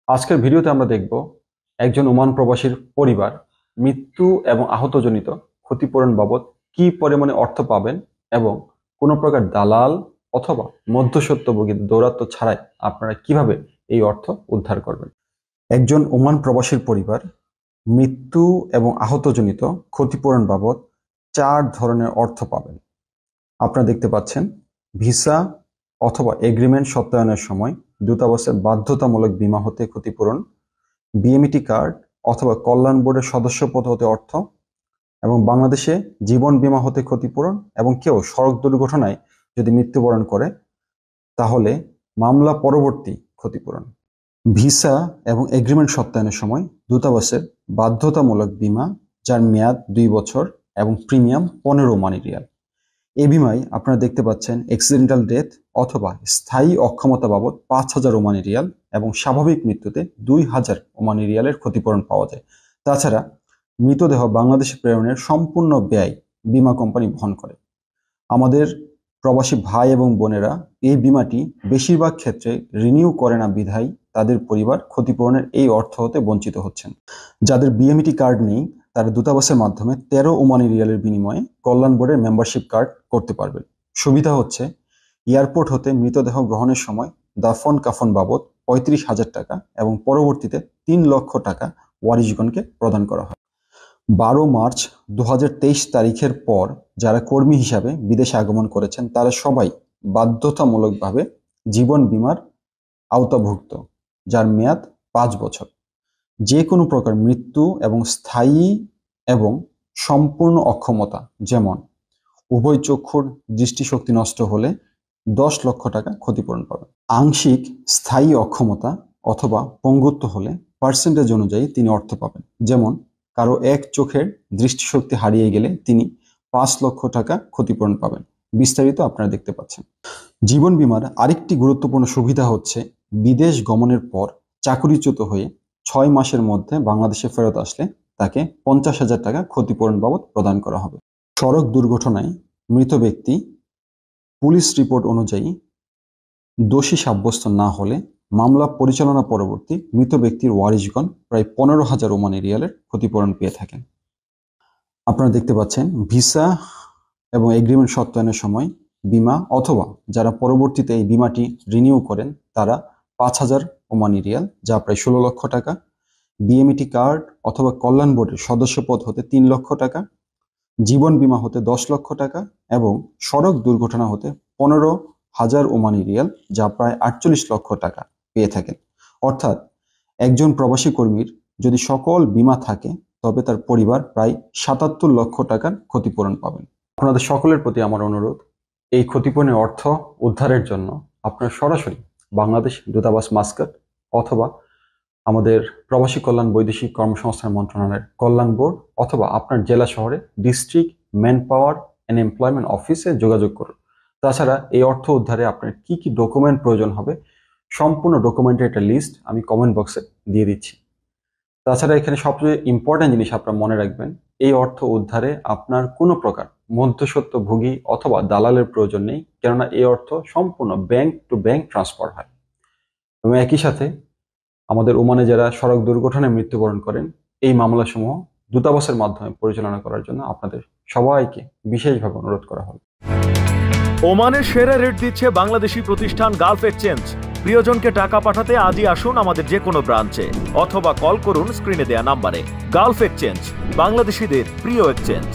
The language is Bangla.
আজকের ভিডিওতে আমরা দেখব একজন ওমান প্রবাসীর পরিবার মৃত্যু এবং আহতজনিত ক্ষতিপূরণ বাবদ কি পরিমাণে অর্থ পাবেন এবং কোনো প্রকার দালাল অথবা মধ্যস্বত্বভোগীর দৌরাত্ম্য ছাড়াই আপনারা কিভাবে এই অর্থ উদ্ধার করবেন। একজন ওমান প্রবাসীর পরিবার মৃত্যু এবং আহতজনিত ক্ষতিপূরণ বাবদ 4 ধরনের অর্থ পাবেন। আপনারা দেখতে পাচ্ছেন ভিসা অথবা এগ্রিমেন্ট সত্যায়নের সময় দূতাবাসের বাধ্যতামূলক বীমা হতে ক্ষতিপূরণ, বিএমইটি কার্ড অথবা কল্যাণ বোর্ডের সদস্যপদ হতে অর্থ, এবং বাংলাদেশে জীবন বীমা হতে ক্ষতিপূরণ, এবং কেউ সড়ক দুর্ঘটনায় যদি মৃত্যুবরণ করে তাহলে মামলা পরবর্তী ক্ষতিপূরণ। ভিসা এবং এগ্রিমেন্ট সত্যায়নের সময় দূতাবাসের বাধ্যতামূলক বীমা যার মেয়াদ 2 বছর এবং প্রিমিয়াম 15 ওমানি রিয়াল। এই বিমায় আপনারা দেখতে পাচ্ছেন অ্যাক্সিডেন্টাল ডেথ অথবা স্থায়ী অক্ষমতা বাবদ 5000 ওমানি রিয়াল এবং স্বাভাবিক মৃত্যুতে 2000 ওমানি রিয়ালের ক্ষতিপূরণ পাওয়া যায়। তাছাড়া মৃতদেহ বাংলাদেশে প্রেরণের সম্পূর্ণ ব্যয় বীমা কোম্পানি বহন করে। আমাদের প্রবাসী ভাই এবং বোনেরা এই বিমাটি বেশিরভাগ ক্ষেত্রে রিনিউ করে না বিধায় তাদের পরিবার ক্ষতিপূরণের এই অর্থ হতে বঞ্চিত হচ্ছেন। যাদের বিএমইটি কার্ড নেই তারা দূতাবাসের মাধ্যমে 13 ওমানি রিয়ালের বিনিময়ে কল্যাণ বোর্ডের মেম্বারশিপ কার্ড করতে পারবেন। সুবিধা হচ্ছে এয়ারপোর্ট হতে মৃতদেহ গ্রহণের সময় দাফন কাফন বাবদ 35,000 টাকা এবং পরবর্তীতে 3 লক্ষ টাকা ওয়ারিশগণকে প্রদান করা হয়। 12 মার্চ 2023 তারিখের পর যারা কর্মী হিসাবে বিদেশে আগমন করেছেন তারা সবাই বাধ্যতামূলকভাবে জীবন বীমার আওতাভুক্ত, যার মেয়াদ 5 বছর। যে কোনো প্রকার মৃত্যু এবং স্থায়ী এবং সম্পূর্ণ অক্ষমতা, যেমন উভয় চক্ষুর দৃষ্টিশক্তি নষ্ট হলে 10 লক্ষ টাকা ক্ষতিপূরণ পাবেন। আংশিক স্থায়ী অক্ষমতা অথবা পঙ্গুত্ব হলে পার্সেন্টেজ অনুযায়ী তিনি অর্থ পাবেন। যেমন কারো এক চোখের দৃষ্টিশক্তি হারিয়ে গেলে তিনি 5 লক্ষ টাকা ক্ষতিপূরণ পাবেন। বিস্তারিত আপনারা দেখতে পাচ্ছেন। জীবন বীমার আরেকটি গুরুত্বপূর্ণ সুবিধা হচ্ছে বিদেশ গমনের পর চাকরিচ্যুত হয়ে 6 মাসের মধ্যে বাংলাদেশে ফেরত আসলে তাকে 50,000 টাকা ক্ষতিপূরণ বাবদ প্রদান করা হবে। সড়ক দুর্ঘটনায় মৃত ব্যক্তি পুলিশ রিপোর্ট অনুযায়ী দোষী সাব্যস্ত না হলে মামলা পরিচালনা পরবর্তী মৃত ব্যক্তির ওয়ারিশগণ প্রায় 15,000 ওমানি রিয়ালের ক্ষতিপূরণ পেয়ে থাকেন। আপনারা দেখতে পাচ্ছেন ভিসা এবং এগ্রিমেন্ট সত্যায়নের সময় বীমা অথবা যারা পরবর্তীতে এই বীমাটি রিনিউ করেন তারা 5,000 ওমানি রিয়াল, যা প্রায় 16 লক্ষ টাকা, বিএমইটি কার্ড অথবা কল্যাণ বোর্ডের সদস্যপদ হতে 3 লক্ষ টাকা, জীবন বীমা হতে 10 লক্ষ টাকা এবং সড়ক দুর্ঘটনা হতে 15,000 ওমানি রিয়াল, যা প্রায় 48 লক্ষ টাকা পেয়ে থাকেন। অর্থাৎ একজন প্রবাসী কর্মীর যদি সকল বীমা থাকে তবে তার পরিবার প্রায় 77 লক্ষ টাকার ক্ষতিপূরণ পাবেন। আপনাদের সকলের প্রতি আমার অনুরোধ, এই ক্ষতিপূরণের অর্থ উদ্ধারের জন্য আপনারা সরাসরি বাংলাদেশ দূতাবাস মাস্কাট অথবা আমাদের প্রবাসী কল্যাণ বৈদেশিক কর্মসংস্থান মন্ত্রণালয়ের কল্যাণ বোর্ড অথবা আপনার জেলা শহরে district man power and employment অফিসে যোগাযোগ করুন। তাছাড়া এই অর্থ উদ্ধারে আপনার কি কি ডকুমেন্ট প্রয়োজন হবে সম্পূর্ণ ডকুমেন্টের একটা লিস্ট আমি কমেন্ট বক্সে দিয়ে দিচ্ছি। তাছাড়া এখানে সবচেয়ে ইম্পর্টেন্ট জিনিস আপনারা মনে রাখবেন, এই অর্থ উদ্ধারে আপনার কোনো প্রকার মধ্যস্বত্বভোগী অথবা দালালের প্রয়োজন নেই, কেননা এই অর্থ সম্পূর্ণ ব্যাংক টু ব্যাংক ট্রান্সফার হয়। এবং একই সাথে আমাদের ওমানে যারা সড়ক দুর্ঘটনায় মৃত্যুবরণ করেন এই মামলাসমূহ দূতাবাসের মাধ্যমে পরিচালনা করার জন্য আপনাদের সবাইকে বিশেষভাবে অনুরোধ করা হল। ওমানের সেরা রেট দিচ্ছে বাংলাদেশি প্রতিষ্ঠান গালফ এক্সচেঞ্জ। প্রিয়জনকে টাকা পাঠাতে আজই আসুন আমাদের যে কোনো ব্রাঞ্চে অথবা কল করুন স্ক্রিনে দেয়া নাম্বারে। গালফ এক্সচেঞ্জ, বাংলাদেশিদের প্রিয় এক্সচেঞ্জ।